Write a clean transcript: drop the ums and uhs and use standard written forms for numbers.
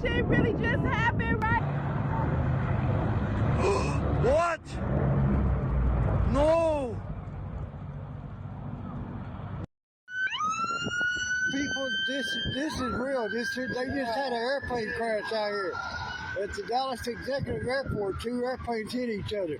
shit really just happened, right? What? No! People, this is real. They just had an airplane crash out here at the Dallas Executive Airport. Two airplanes hit each other.